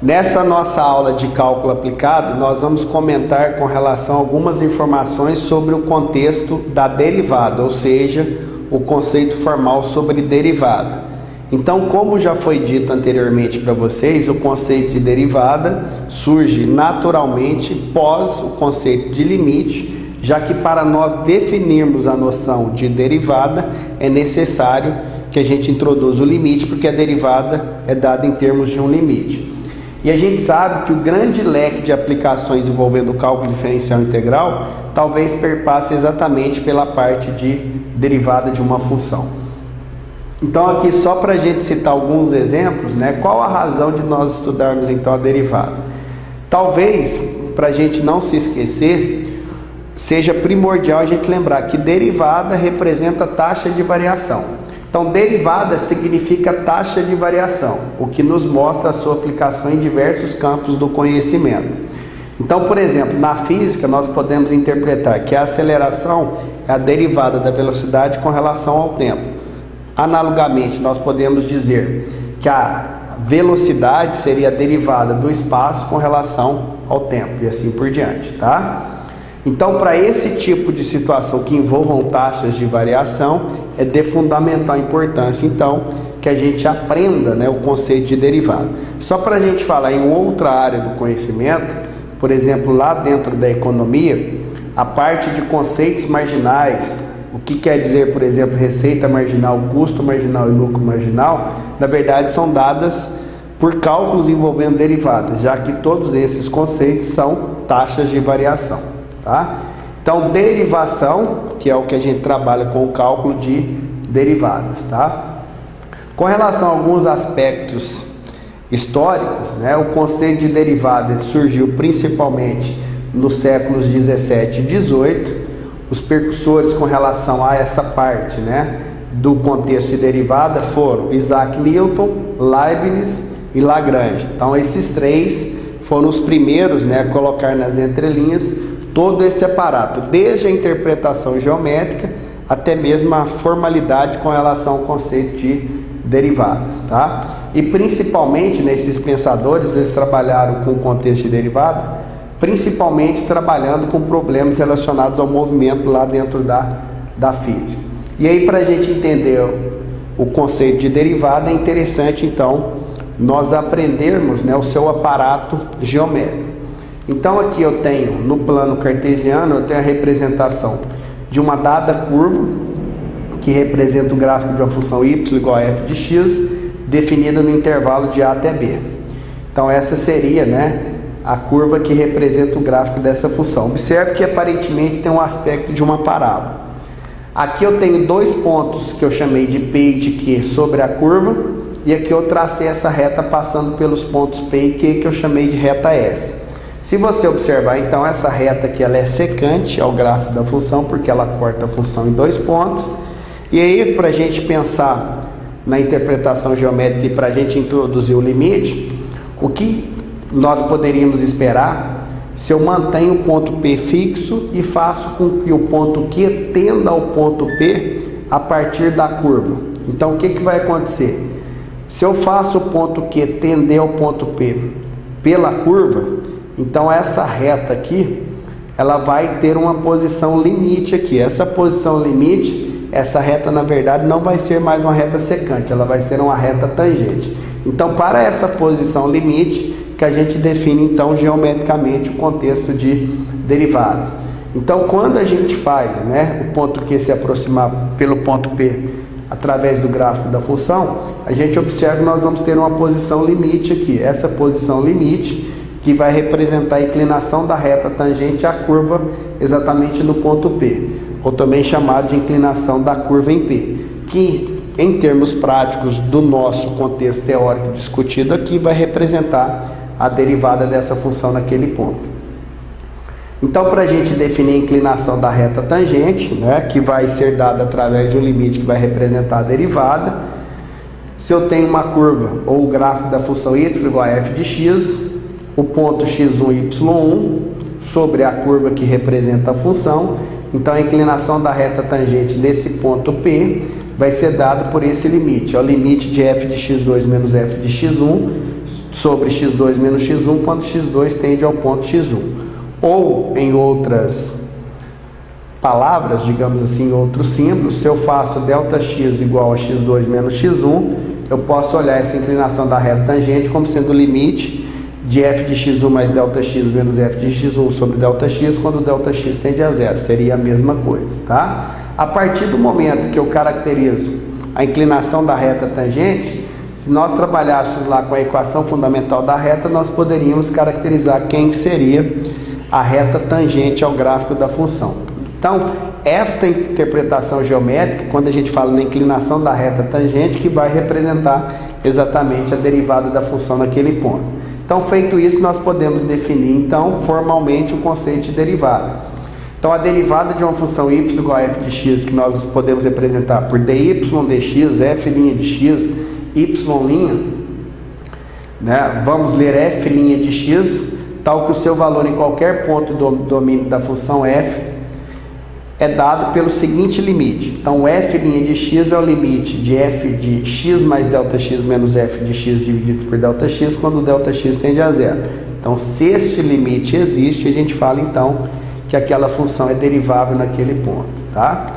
Nessa nossa aula de cálculo aplicado, nós vamos comentar com relação a algumas informações sobre o contexto da derivada, ou seja, o conceito formal sobre derivada. Então, como já foi dito anteriormente para vocês, o conceito de derivada surge naturalmente pós o conceito de limite, já que para nós definirmos a noção de derivada é necessário que a gente introduza o limite, porque a derivada é dada em termos de um limite. E a gente sabe que o grande leque de aplicações envolvendo o cálculo diferencial integral talvez perpasse exatamente pela parte de derivada de uma função. Então aqui só para a gente citar alguns exemplos, né? Qual a razão de nós estudarmos então a derivada? Talvez, para a gente não se esquecer, seja primordial a gente lembrar que derivada representa taxa de variação. Então, derivada significa taxa de variação, o que nos mostra a sua aplicação em diversos campos do conhecimento. Então, por exemplo, na física nós podemos interpretar que a aceleração é a derivada da velocidade com relação ao tempo. Analogamente, nós podemos dizer que a velocidade seria a derivada do espaço com relação ao tempo e assim por diante, tá? Então, para esse tipo de situação que envolvam taxas de variação, é de fundamental importância, então, que a gente aprenda, né, o conceito de derivada. Só para a gente falar em outra área do conhecimento, por exemplo, lá dentro da economia, a parte de conceitos marginais, o que quer dizer, por exemplo, receita marginal, custo marginal e lucro marginal, na verdade são dadas por cálculos envolvendo derivadas, já que todos esses conceitos são taxas de variação, tá? Então, derivação, que é o que a gente trabalha com o cálculo de derivadas, tá? Com relação a alguns aspectos históricos, né, o conceito de derivada surgiu principalmente nos séculos 17 e 18. Os precursores com relação a essa parte, né, do contexto de derivada foram Isaac Newton, Leibniz e Lagrange. Então, esses três foram os primeiros, né, a colocar nas entrelinhas todo esse aparato, desde a interpretação geométrica até mesmo a formalidade com relação ao conceito de derivadas, tá? E principalmente nesses pensadores, eles trabalharam com o contexto de derivada, principalmente trabalhando com problemas relacionados ao movimento lá dentro da física. E aí, para a gente entender o conceito de derivada, é interessante então nós aprendermos, né, o seu aparato geométrico. Então aqui eu tenho, no plano cartesiano, eu tenho a representação de uma dada curva, que representa o gráfico de uma função y igual a f de x, definida no intervalo de a até b. Então essa seria, né, a curva que representa o gráfico dessa função. Observe que aparentemente tem um aspecto de uma parábola. Aqui eu tenho dois pontos que eu chamei de P e de Q sobre a curva, e aqui eu tracei essa reta passando pelos pontos P e Q que eu chamei de reta S. Se você observar, então, essa reta aqui ela é secante ao gráfico da função, porque ela corta a função em dois pontos. E aí, para a gente pensar na interpretação geométrica e para a gente introduzir o limite, o que nós poderíamos esperar se eu mantenho o ponto P fixo e faço com que o ponto Q tenda ao ponto P a partir da curva? Então, o que vai acontecer? Se eu faço o ponto Q tender ao ponto P pela curva, então essa reta aqui, ela vai ter uma posição limite aqui. Essa posição limite, essa reta na verdade não vai ser mais uma reta secante, ela vai ser uma reta tangente. Então, para essa posição limite, que a gente define então geometricamente o contexto de derivadas. Então, quando a gente faz, né, o ponto Q se aproximar pelo ponto P através do gráfico da função, a gente observa que nós vamos ter uma posição limite aqui. Essa posição limite que vai representar a inclinação da reta tangente à curva exatamente no ponto P, ou também chamado de inclinação da curva em P, que em termos práticos do nosso contexto teórico discutido aqui vai representar a derivada dessa função naquele ponto. Então, para a gente definir a inclinação da reta tangente, né, que vai ser dada através de um limite que vai representar a derivada, se eu tenho uma curva ou o gráfico da função y igual a f de x, o ponto x1, y1 sobre a curva que representa a função, então a inclinação da reta tangente nesse ponto P vai ser dada por esse limite, é o limite de f de x2 menos f de x1 sobre x2 menos x1 quando x2 tende ao ponto x1. Ou, em outras palavras, digamos assim, outros símbolos, se eu faço ΔX igual a x2 menos x1, eu posso olhar essa inclinação da reta tangente como sendo o limite de f de x1 mais ΔX menos f de x1 sobre ΔX, quando ΔX tende a zero. Seria a mesma coisa, tá? A partir do momento que eu caracterizo a inclinação da reta tangente, se nós trabalhássemos lá com a equação fundamental da reta, nós poderíamos caracterizar quem seria a reta tangente ao gráfico da função. Então, esta interpretação geométrica, quando a gente fala na inclinação da reta tangente, que vai representar exatamente a derivada da função naquele ponto. Então, feito isso, nós podemos definir, então, formalmente o conceito de derivada. Então, a derivada de uma função y igual a f de x, que nós podemos representar por dy dx, f' de x, y', né? Vamos ler f' de x, tal que o seu valor em qualquer ponto do domínio da função f é dado pelo seguinte limite. Então, f' de x é o limite de f de x mais ΔX menos f de x dividido por ΔX, quando ΔX tende a zero. Então, se este limite existe, a gente fala, então, que aquela função é derivável naquele ponto, tá?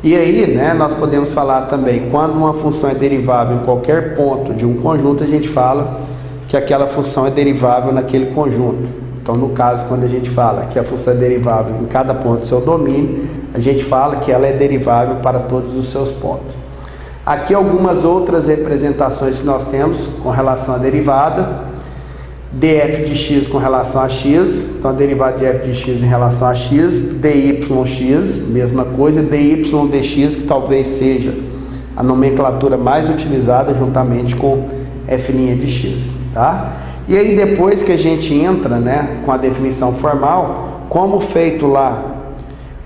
E aí, né, nós podemos falar também, quando uma função é derivável em qualquer ponto de um conjunto, a gente fala que aquela função é derivável naquele conjunto. Então, no caso, quando a gente fala que a função é derivável em cada ponto do seu domínio, a gente fala que ela é derivável para todos os seus pontos. Aqui algumas outras representações que nós temos com relação à derivada. df de x com relação a x, então a derivada de f de x em relação a x, dyx, mesma coisa, dy dx, que talvez seja a nomenclatura mais utilizada juntamente com f' de x, tá? E aí depois que a gente entra, né, com a definição formal, como feito lá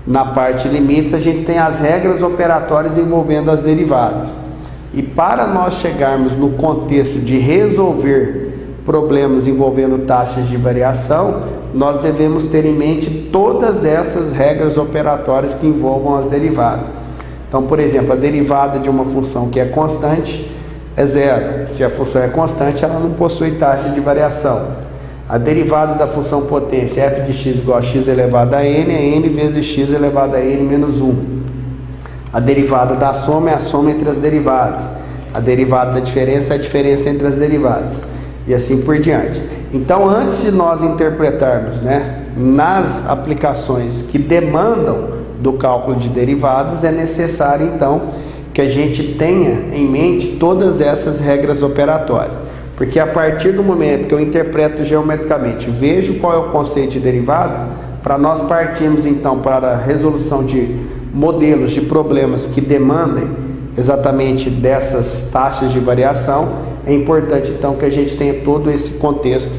na parte limites, a gente tem as regras operatórias envolvendo as derivadas. E para nós chegarmos no contexto de resolver problemas envolvendo taxas de variação, nós devemos ter em mente todas essas regras operatórias que envolvam as derivadas. Então, por exemplo, a derivada de uma função que é constante é zero. Se a função é constante, ela não possui taxa de variação. A derivada da função potência f de x igual a x elevado a n é n vezes x elevado a n menos 1. A derivada da soma é a soma entre as derivadas. A derivada da diferença é a diferença entre as derivadas. E assim por diante. Então, antes de nós interpretarmos, né, nas aplicações que demandam do cálculo de derivadas, é necessário, então, que a gente tenha em mente todas essas regras operatórias. Porque a partir do momento que eu interpreto geometricamente, vejo qual é o conceito de derivada, para nós partirmos, então, para a resolução de modelos de problemas que demandem exatamente dessas taxas de variação, é importante, então, que a gente tenha todo esse contexto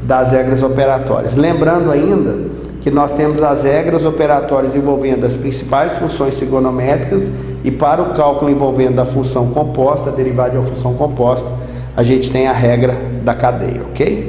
das regras operatórias. Lembrando ainda que nós temos as regras operatórias envolvendo as principais funções trigonométricas e para o cálculo envolvendo a função composta, a derivada de uma função composta, a gente tem a regra da cadeia, ok?